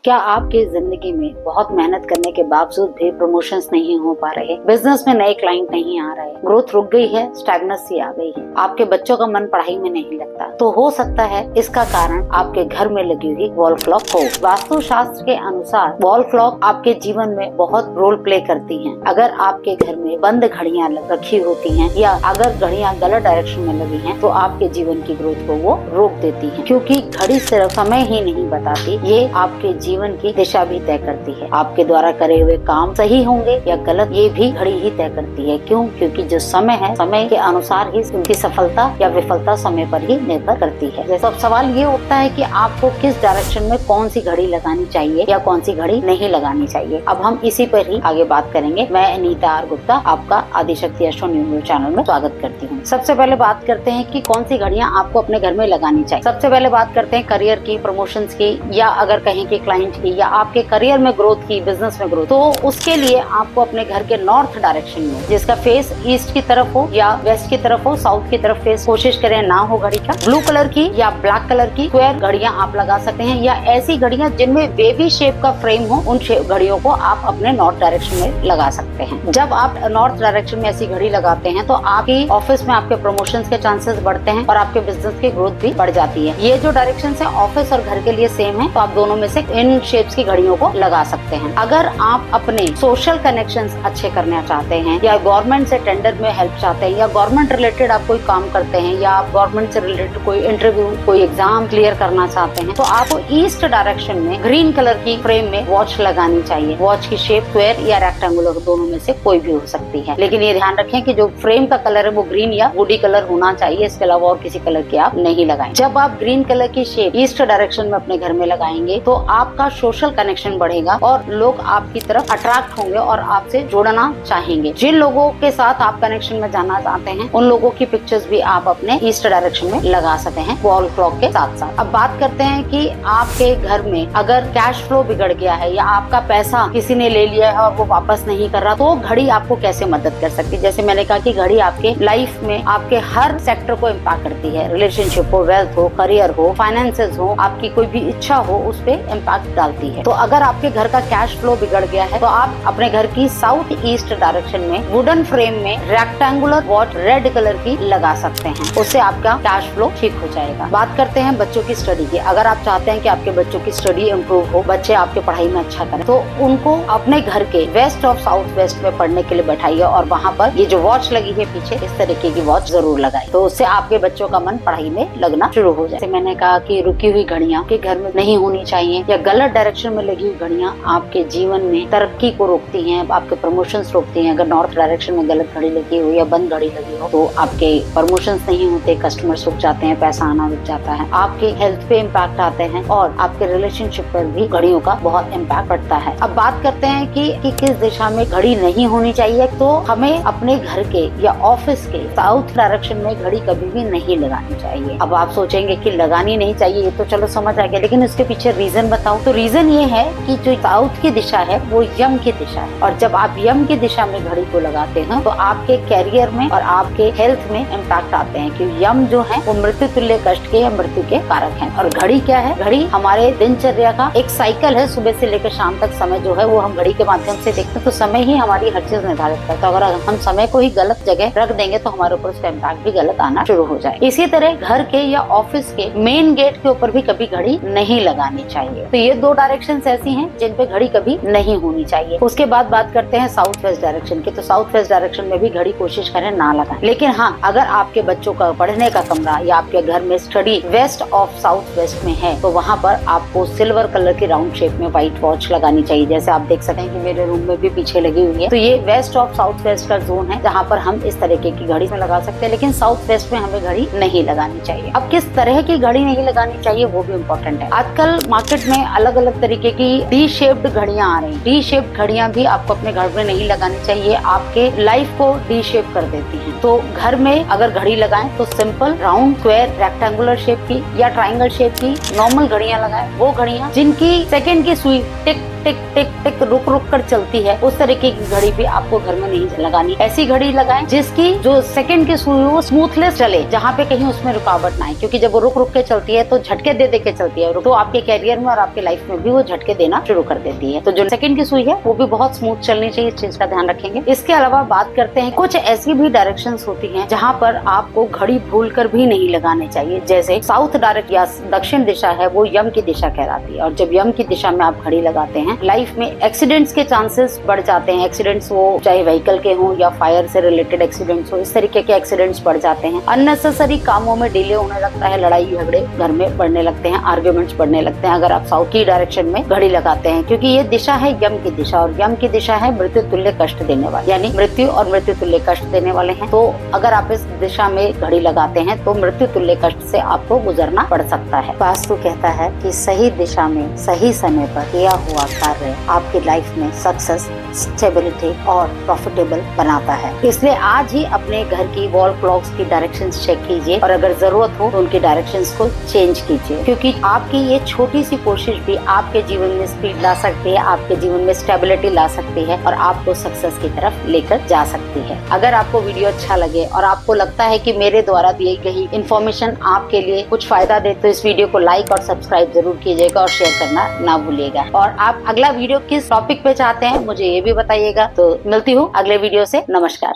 क्या आपकी जिंदगी में बहुत मेहनत करने के बावजूद भी प्रमोशंस नहीं हो पा रहे, बिजनेस में नए क्लाइंट नहीं आ रहे, ग्रोथ रुक गई है, स्टैग्नेंसी आ गई है, आपके बच्चों का मन पढ़ाई में नहीं लगता, तो हो सकता है इसका कारण आपके घर में लगी हुई वॉल क्लॉक हो। वास्तु शास्त्र के अनुसार वॉल क्लॉक आपके जीवन में बहुत रोल प्ले करती है। अगर आपके घर में बंद घड़ियां रखी होती हैं या अगर घड़ियां गलत डायरेक्शन में लगी हैं, तो आपके जीवन की ग्रोथ को वो रोक देती है, क्योंकि घड़ी सिर्फ समय ही नहीं बताती, ये आपके जीवन की दिशा भी तय करती है। आपके द्वारा करे हुए काम सही होंगे या गलत, ये भी घड़ी ही तय करती है। क्यों? क्योंकि जो समय है, समय के अनुसार ही उनकी सफलता या विफलता समय पर ही निर्भर करती है। जैसे अब सवाल ये उठता है कि आपको किस डायरेक्शन में कौन सी घड़ी लगानी चाहिए या कौन सी घड़ी नहीं लगानी चाहिए। अब हम इसी पर ही आगे बात करेंगे। मैं अनीता आर गुप्ता आपका आदिशक्ति एस्ट्रो न्यूज चैनल में स्वागत करती हूँ। सबसे पहले बात करते हैं कि कौन सी घड़ियां आपको अपने घर में लगानी चाहिए। सबसे पहले बात करते हैं करियर की, प्रमोशंस की, या अगर कहीं की क्लाइंट की, या आपके करियर में ग्रोथ की, बिजनेस में ग्रोथ, तो उसके लिए आपको अपने घर के नॉर्थ डायरेक्शन में, जिसका फेस ईस्ट की तरफ हो या वेस्ट की तरफ हो, साउथ की तरफ फेस कोशिश करें ना हो घड़ी का, ब्लू कलर की या ब्लैक कलर की स्क्वायर घड़ियां आप लगा सकते हैं, या ऐसी घड़ियां जिनमें वेवी शेप का फ्रेम हो, उन घड़ियों को आप अपने नॉर्थ डायरेक्शन में लगा सकते हैं। जब आप नॉर्थ डायरेक्शन में ऐसी घड़ी लगाते हैं तो आपकी ऑफिस में आपके प्रमोशंस के चांसेस बढ़ते हैं और आपके बिजनेस की ग्रोथ भी बढ़ जाती है। ये जो डायरेक्शन है ऑफिस और घर के लिए सेम है, तो आप दोनों में से इन शेप्स की घड़ियों को लगा सकते हैं। अगर आप अपने सोशल कनेक्शंस अच्छे करना चाहते हैं, या गवर्नमेंट से टेंडर में हेल्प चाहते हैं, या गवर्नमेंट रिलेटेड आप कोई काम करते हैं, या आप गवर्नमेंट से रिलेटेड कोई इंटरव्यू, कोई एग्जाम क्लियर करना चाहते हैं, तो आपको ईस्ट डायरेक्शन में ग्रीन कलर की फ्रेम में वॉच लगानी चाहिए। वॉच की शेप स्क्वायर या रेक्टेंगुलर, दोनों में से कोई भी हो सकती है, लेकिन ये ध्यान रखें कि जो फ्रेम का कलर है वो ग्रीन या वुडी कलर होना चाहिए, इसके अलावा और किसी कलर की आप नहीं लगाएं। जब आप ग्रीन कलर की शेप ईस्ट डायरेक्शन में अपने घर में लगाएंगे तो आपका सोशल कनेक्शन बढ़ेगा और लोग आपकी तरफ अट्रैक्ट होंगे और आपसे जुड़ना चाहेंगे। जिन लोगों के साथ आप कनेक्शन में जाना चाहते हैं, उन लोगों की पिक्चर्स भी आप अपने ईस्ट डायरेक्शन में लगा सकते हैं वॉल क्लॉक के साथ साथ। अब बात करते हैं कि आपके घर में अगर कैश फ्लो बिगड़ गया है या आपका पैसा किसी ने ले लिया है और वो वापस नहीं कर रहा, तो घड़ी आपको कैसे मदद कर सकती है। जैसे मैंने कहा कि घड़ी आपके लाइफ में आपके हर सेक्टर को इम्पैक्ट करती है। रिलेशनशिप हो, वेल्थ हो, करियर हो, फाइनेंसेस हो, आपकी कोई भी इच्छा हो, उस पे इम्पैक्ट डालती है। तो अगर आपके घर का कैश फ्लो बिगड़ गया है तो आप अपने घर की साउथ ईस्ट डायरेक्शन में वुडन फ्रेम में रेक्टेंगुलर वॉच रेड कलर की लगा सकते हैं। उससे आपका कैश फ्लो ठीक हो जाएगा। बात करते हैं बच्चों की स्टडी की। अगर आप चाहते हैं कि आपके बच्चों की स्टडी इम्प्रूव हो, बच्चे आपके पढ़ाई में अच्छा करें, तो उनको अपने घर के वेस्ट और साउथ वेस्ट में पढ़ने के लिए बैठाइए और वहाँ पर ये जो वॉच लगी है पीछे, इस तरीके की वॉच जरूर लगाए, तो उससे आपके बच्चों का मन पढ़ाई में लगना शुरू हो जाए। मैंने कहा कि रुकी हुई घड़ियां के घर में नहीं होनी चाहिए, या गलत डायरेक्शन में लगी हुई घड़ियां आपके जीवन में तरक्की को रोकती हैं, आपके प्रमोशंस रोकती हैं। अगर नॉर्थ डायरेक्शन में गलत घड़ी लगी हो या बंद घड़ी लगी हो तो आपके प्रमोशंस नहीं होते, कस्टमर्स रुक जाते हैं, पैसा आना रुक जाता है, आपके हेल्थ पे इम्पैक्ट आते हैं और आपके रिलेशनशिप पर भी घड़ियों का बहुत इम्पैक्ट पड़ता है। अब बात करते हैं कि किस दिशा में घड़ी नहीं होनी चाहिए। तो हमें अपने घर के या ऑफिस के साउथ डायरेक्शन में घड़ी कभी भी नहीं लगानी चाहिए। अब आप सोचेंगे कि लगानी नहीं चाहिए, ये तो चलो समझ आ गया, लेकिन इसके पीछे रीजन बताओ। तो रीजन ये है कि जो साउथ की दिशा है वो यम की दिशा है, और जब आप यम की दिशा में घड़ी को लगाते हैं तो आपके कैरियर में और आपके हेल्थ में इम्पैक्ट आते हैं, क्योंकि यम जो है वो मृत्यु तुल्य कष्ट के या मृत्यु के कारक है। और घड़ी क्या है? घड़ी हमारे दिनचर्या का एक साइकिल है। सुबह से लेकर शाम तक समय जो है वो हम घड़ी के माध्यम से देखते हैं, तो समय ही हमारी हर चीज निर्धारित करता है। तो अगर हम समय को ही गलत जगह रख देंगे तो हमारे ऊपर उसका इम्पैक्ट भी गलत आना शुरू हो जाए। इसी तरह घर के या ऑफिस के मेन गेट के ऊपर भी कभी घड़ी नहीं लगानी चाहिए। तो ये दो डायरेक्शंस ऐसी हैं जिन पे घड़ी कभी नहीं होनी चाहिए। उसके बाद बात करते हैं साउथ वेस्ट डायरेक्शन की। तो साउथ वेस्ट डायरेक्शन में भी घड़ी कोशिश करें ना लगाएं, लेकिन हाँ, अगर आपके बच्चों का पढ़ने का कमरा या आपके घर में study west of south west में है, तो वहाँ पर आपको सिल्वर कलर की राउंड शेप में व्हाइट वॉच लगानी चाहिए। जैसे आप देख सकते हैं कि मेरे रूम में भी पीछे लगी हुई है। तो ये वेस्ट ऑफ साउथ वेस्ट का जोन है जहाँ पर हम इस तरीके की घड़ी में लगा सकते हैं, लेकिन साउथ वेस्ट में हमें घड़ी नहीं लगानी चाहिए। अब किस तरह की घड़ी नहीं लगानी चाहिए वो भी इम्पोर्टेंट है। आजकल मार्केट में अलग अलग तरीके की डी शेप्ड घड़ियां आ रही हैं। डी शेप्ड घड़ियां भी आपको अपने घर में नहीं लगानी चाहिए, आपके लाइफ को डी शेप कर देती हैं। तो घर में अगर घड़ी लगाएं तो simple round, square, rectangular shape की या ट्राइंगल शेप की नॉर्मल घड़ियां लगाएं। वो घड़ियां जिनकी सेकंड की सुई टिक टिक टिक टिक रुक रुक कर चलती है, उस तरीके की घड़ी भी आपको घर में नहीं लगानी। ऐसी घड़ी लगाएं जिसकी जो सेकंड की सुई हो स्मूथलेस चले, जहाँ पे कहीं उसमें रुकावट ना आए, क्योंकि जब वो रुक रुक के चलती है तो झटके दे दे के चलती है, तो आपके कैरियर में और आपके लाइफ में भी वो झटके देना शुरू कर देती है। तो जो सेकंड की सुई है वो भी बहुत स्मूथ चलनी चाहिए, इस चीज का ध्यान रखेंगे। इसके अलावा बात करते हैं, कुछ ऐसी भी डायरेक्शंस होती हैं जहाँ पर आपको घड़ी भूल कर भी नहीं लगाने चाहिए। जैसे साउथ डायरेक्ट या दक्षिण दिशा है वो यम की दिशा कहलाती है, और जब यम की दिशा में आप घड़ी लगाते हैं, लाइफ में एक्सीडेंट्स के चांसेस बढ़ जाते हैं। एक्सीडेंट्स वो चाहे व्हीकल के हों या फायर से रिलेटेड एक्सीडेंट्स हो, इस तरीके के एक्सीडेंट्स बढ़ जाते हैं। अननेसेसरी कामों में डिले होने लगता है, लड़ाई झगड़े घर में बढ़ने लगते हैं, आर्ग्यूमेंट्स बढ़ने लगते हैं अगर आप साउथ की डायरेक्शन में घड़ी लगाते हैं, क्योंकि ये दिशा है यम की दिशा, और यम की दिशा है मृत्यु तुल्य कष्ट देने वाली, यानी मृत्यु और मृत्यु तुल्य कष्ट देने वाले हैं। तो अगर आप इस दिशा में घड़ी लगाते हैं तो मृत्यु तुल्य कष्ट से आपको गुजरना पड़ सकता है। वास्तु कहता है कि सही दिशा में सही समय पर किया हुआ कार्य आपकी लाइफ में सक्सेस, स्टेबिलिटी और प्रॉफिटेबल बनाता है। इसलिए आज ही अपने घर की वॉल क्लॉक्स की डायरेक्शंस चेक कीजिए, और अगर जरूरत हो तो उनकी डायरेक्शंस को चेंज कीजिए, क्योंकि आपकी ये छोटी सी कोशिश भी आपके जीवन में स्पीड ला सकती है, आपके जीवन में स्टेबिलिटी ला सकती है, और आपको सक्सेस की तरफ लेकर जा सकती है। अगर आपको वीडियो अच्छा लगे और आपको लगता है कि मेरे द्वारा दी गई इन्फॉर्मेशन आपके लिए कुछ फायदा दे, तो इस वीडियो को लाइक और सब्सक्राइब जरूर कीजिएगा और शेयर करना ना भूलिएगा। और आप अगला वीडियो किस टॉपिक पे चाहते हैं मुझे ये भी बताइएगा। तो मिलती हूँ अगले वीडियो से। नमस्कार।